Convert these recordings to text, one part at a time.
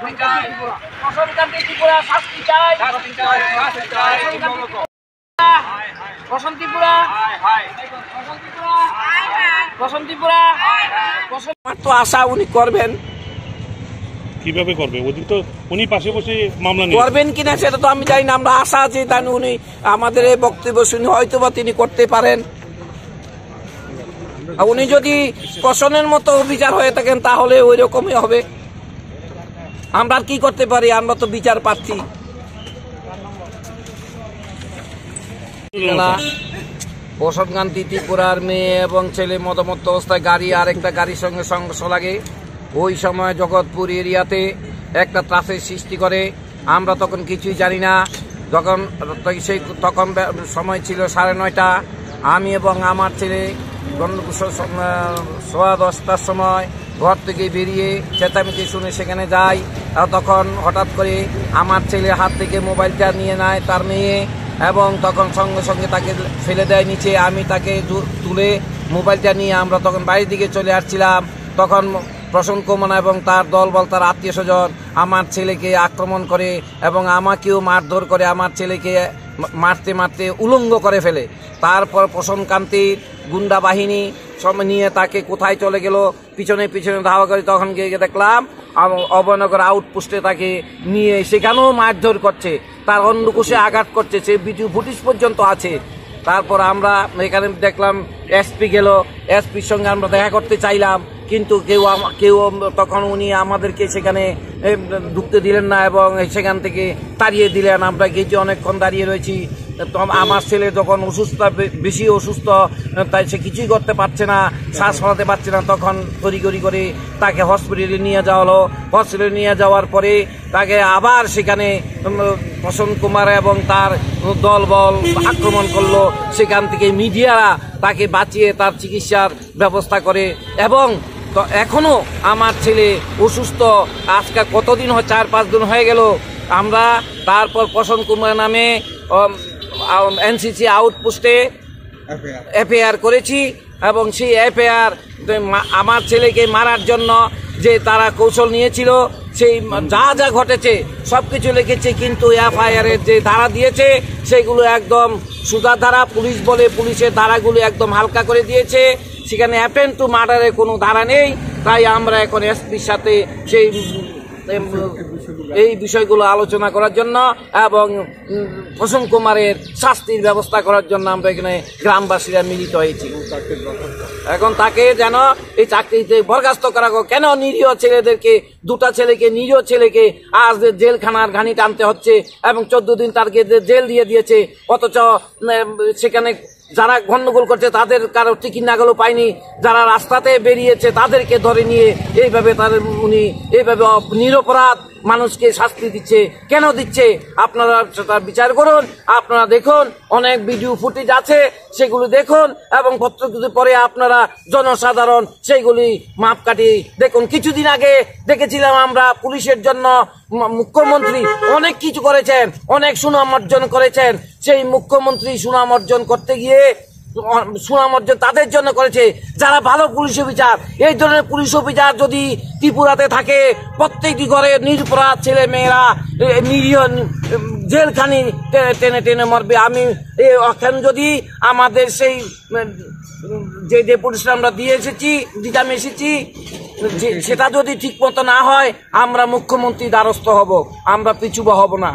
প্রশান্তকান্তি ত্রিপুরা শাস্তি চাই। বসন্তীপুরা তো আশা উনি করবেন, কিভাবে করবে? ওদিক তো উনি পাশে বসে মামলা করবেন কিনা সেটা তো আমি জানি না। আমরা আশা আছি তাই উনি আমাদের এই বক্তব্য শুনে হয়তো বা তিনি করতে পারেন। উনি যদি প্রশ্নের মতো বিচার হয়ে থাকেন তাহলে ওই রকমই হবে। আমরা কি করতে পারি? আমরা তো বিচার পাচ্ছি। বসন্তকান্তি ত্রিপুরার মেয়ে এবং ছেলে মদমত্ত অবস্থায় গাড়ি আরেকটা গাড়ির সঙ্গে সংঘর্ষ লাগে। ওই সময় জগৎপুর এরিয়াতে একটা ত্রাসের সৃষ্টি করে। আমরা তখন কিছুই জানি না। তখন সময় ছিল 9:30। আমি এবং আমার ছেলে 10:15 সময় ঘর থেকে বেরিয়ে চেঁচামেচি শুনে সেখানে যাই। তখন হঠাৎ করে আমার ছেলের হাত থেকে মোবাইলটা নিয়ে নেয় তার মেয়ে, এবং তখন সঙ্গে সঙ্গে তাকে ফেলে দেয় নিচে। আমি তাকে তুলে মোবাইলটা নিয়ে আমরা তখন বাড়ির দিকে চলে আসছিলাম। তখন প্রসন্ন কুমার এবং তার দলবল, তার আত্মীয় স্বজন আমার ছেলেকে আক্রমণ করে এবং আমাকেও মারধর করে। আমার ছেলেকে মারতে মারতে উলঙ্গ করে ফেলে। তারপর প্রসন্নকান্তির গুন্ডা বাহিনী সব নিয়ে তাকে কোথায় চলে গেল, পিছনে পিছনে ধাওয়া করে। তখন গিয়ে দেখলাম অভয়নগর আউটপোস্টে তাকে নিয়ে সেখানেও মারধর করছে, তার অন্ডকোষে আঘাত করছে, সে ভিডিও ফুটেজ পর্যন্ত আছে। তারপর আমরা এখানে দেখলাম এসপি গেল, এসপির সঙ্গে আমরা দেখা করতে চাইলাম, কিন্তু কেউ তখন উনি আমাদেরকে সেখানে ঢুকতে দিলেন না এবং সেখান থেকে তাড়িয়ে দিলেন। আমরা গেটে অনেকক্ষণ দাঁড়িয়ে রয়েছি। আমার ছেলে যখন বেশি অসুস্থ, তাই সে কিছুই করতে পারছে না, শ্বাস ফলাতে পারছে না। তখন তড়িঘড়ি করে তাকে হসপিটালে নিয়ে যাওয়া হলো। হসপিটালে নিয়ে যাওয়ার পরে তাকে আবার সেখানে প্রসন্ন কুমার এবং তার দলবল আক্রমণ করলো। সেখান থেকে মিডিয়ারা তাকে বাঁচিয়ে তার চিকিৎসার ব্যবস্থা করে। এবং তো এখনো আমার ছেলে অসুস্থ। আজকে কতদিন 4-5 দিন হয়ে গেল। আমরা তারপর প্রসন্ন কুমার নামে এনসিসি আউটপোস্টে এফআইআর করেছি, এবং সেই এফআইআর আমার ছেলেকে মারার জন্য যে তারা কৌশল নিয়েছিল সেই যা যা ঘটেছে সব কিছু লিখেছে, কিন্তু এফআইআরের যে ধারা দিয়েছে সেগুলো একদম সুদা ধারা। পুলিশ বলে পুলিশের ধারাগুলো একদম হালকা করে দিয়েছে। সেখানে অ্যাটেম্প টু মার্ডারের কোনো ধারা নেই। তাই আমরা এখন এসপির সাথে সেই এই বিষয়গুলো আলোচনা করার জন্য এবং প্রসন্ন কুমারের শাস্তির ব্যবস্থা করার জন্য আমরা এখানে গ্রামবাসীরা মিলিত হয়েছি। এখন তাকে যেন এই চাকরিতে বরখাস্ত করা হোক। কেন নিরীহ ছেলেদেরকে, 2টা ছেলেকে, নিরীহ ছেলেকে আজ জেলখানার ঘানি টানতে হচ্ছে এবং 14 দিন তাদেরকে জেল দিয়ে দিয়েছে, অথচ সেখানে যারা গন্ডগোল করছে তাদের কারো টিকিট নাগালও পায়নি। যারা রাস্তাতে বেরিয়েছে তাদেরকে ধরে নিয়ে এইভাবে উনি এইভাবে নিরপরাধ মানুষকে শাস্তি দিচ্ছে। কেন দিচ্ছে আপনারা সেটা বিচার করুন। আপনারা দেখুন, অনেক ভিডিও ফুটেজ আছে, সেগুলি দেখুন এবং পত্রগুলি পরে আপনারা জনসাধারণ সেইগুলি মাপকাঠি দেখুন। কিছুদিন আগে দেখেছিলাম আমরা পুলিশের জন্য মুখ্যমন্ত্রী অনেক কিছু করেছেন, অনেক সুনাম অর্জন করেছেন। সেই মুখ্যমন্ত্রী সুনাম অর্জন করতে গিয়ে সুনাম অর্জন তাদের জন্য করেছে যারা ভালো পুলিশ অফিসার। এই ধরনের পুলিশ অফিসার যদি ত্রিপুরাতে থাকে, প্রত্যেকটি ঘরে নিরপরাধ ছেলে মেয়েরা নিরীহ জেলখানি টেনে টেনে মরবে। আমি এখন যদি আমাদের সেই যে ডেপুটেশন আমরা দিতাম এসেছি সেটা যদি ঠিক মতো না হয়, আমরা মুখ্যমন্ত্রীর দ্বারস্থ হব, আমরা পিছু হব না।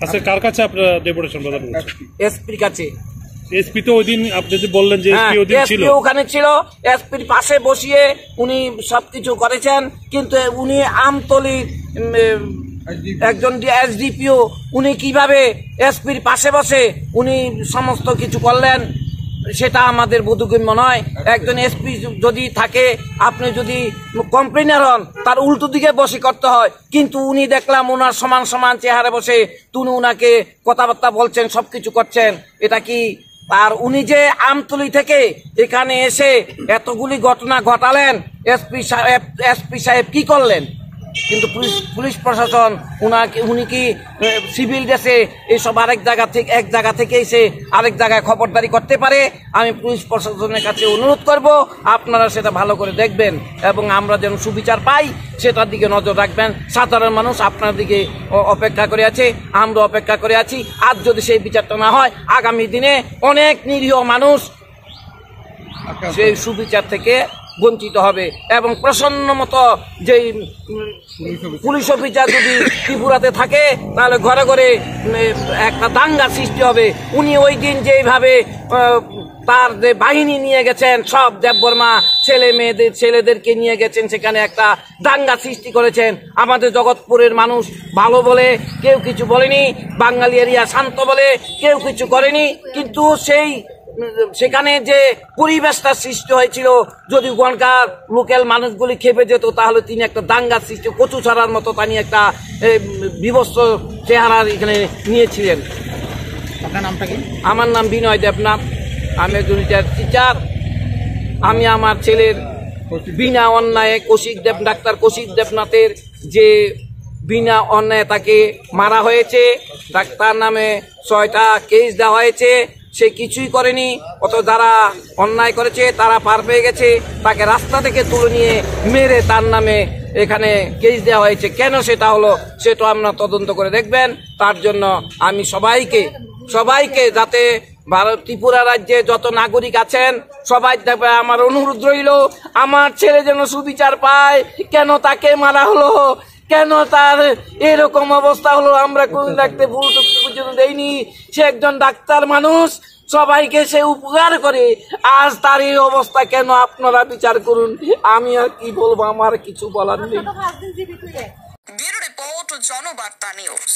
আচ্ছা, কার কাছে আপনারা ডেপুটেশন প্রদান করছেন? এসপির কাছে। এসপি তো ওইদিন আপনি যে বললেন যে এসপি ওইদিন ছিল, ওখানে ছিল, এসপির পাশে বসিয়ে উনি সবকিছু করেছেন। কিন্তু উনি আমতলী একজন এসডিপিও, উনি কিভাবে এসপির পাশে বসে উনি সমস্ত কিছু করলেন সেটা আমাদের বোধগম্য নয়। একজন এসপি যদি থাকে, আপনি যদি কমপ্লেনার হন, তার উল্টো দিকে বসে করতে হয়। কিন্তু উনি দেখলাম ওনার সমান সমান চেহারা বসে তুমি উনাকে কথাবার্তা বলছেন, সবকিছু করছেন। এটা কি? আর উনি যে আমতলী থেকে এখানে এসে এতগুলি ঘটনা ঘটালেন, এসপি সাহেব কি করলেন? কিন্তু পুলিশ প্রশাসন উনি কি সিভিল ড্রেসে এইসব এক জায়গা থেকে এসে আরেক জায়গায় খবরদারি করতে পারে? আমি পুলিশ প্রশাসনের কাছে অনুরোধ করব, আপনারা সেটা ভালো করে দেখবেন এবং আমরা যেন সুবিচার পাই সেটার দিকে নজর রাখবেন। সাধারণ মানুষ আপনার দিকে অপেক্ষা করে আছে, আমরা অপেক্ষা করে আছি। আজ যদি সেই বিচারটা না হয়, আগামী দিনে অনেক নিরীহ মানুষ সেই সুবিচার থেকে বঞ্চিত হবে এবং প্রসন্ন মতো যেই পুলিশ অফিসার যদি ত্রিপুরাতে থাকে তাহলে ঘরে ঘরে একটা দাঙ্গা সৃষ্টি হবে। উনি ওই দিন যেভাবে তার যে বাহিনী নিয়ে গেছেন, সব দেববর্মা ছেলেদেরকে নিয়ে গেছেন, সেখানে একটা দাঙ্গা সৃষ্টি করেছেন। আমাদের জগৎপুরের মানুষ ভালো বলে কেউ কিছু বলেনি, বাঙালি এরিয়া শান্ত বলে কেউ কিছু করেনি, কিন্তু সেখানে যে পরিবেশটা সৃষ্টি হয়েছিল, যদি ওখানকার লোকাল মানুষগুলি খেপে যেত তাহলে তিনি একটা দাঙ্গার সৃষ্টি, কচু ছাড়ার মতো তিনি একটা বিভৎস চেহারা এখানে নিয়েছিলেন। আপনার নামটা কি? আমার নাম বিনয় দেবনাথ, আমি একজন টিচার। আমি আমার ছেলের বিনা অন্যায়ে ডাক্তার কৌশিক দেবনাথের যে বিনা অন্যায় তাকে মারা হয়েছে, ডাক্তার নামে 6টা কেস দেওয়া হয়েছে, সে কিছুই করেনি। যারা অন্যায় করেছে তারা পার পেয়ে গেছে, তাকে রাস্তা থেকে তুলে নিয়ে মেরে তার নামে এখানে কেস দেওয়া হয়েছে। কেন সেটা হলো সেটা আপনারা তদন্ত করে দেখবেন। তার জন্য আমি সবাইকে যাতে ত্রিপুরা রাজ্যে যত নাগরিক আছেন সবাই দেখবে, আমার অনুরোধ রইল, আমার ছেলে যেন সুবিচার পায়। কেন তাকে মারা হলো, কেন তার এরকম অবস্থা হলো, আমরা কোন ডাক্তার পর্যন্ত দেইনি। সে একজন ডাক্তার মানুষ, সবাইকে সে উপকার করে, আজ তার এই অবস্থা কেন? আপনারা বিচার করুন। আমি আর কি বলবো, আমার কিছু বলার নেই। Bureau report, Janabarta news.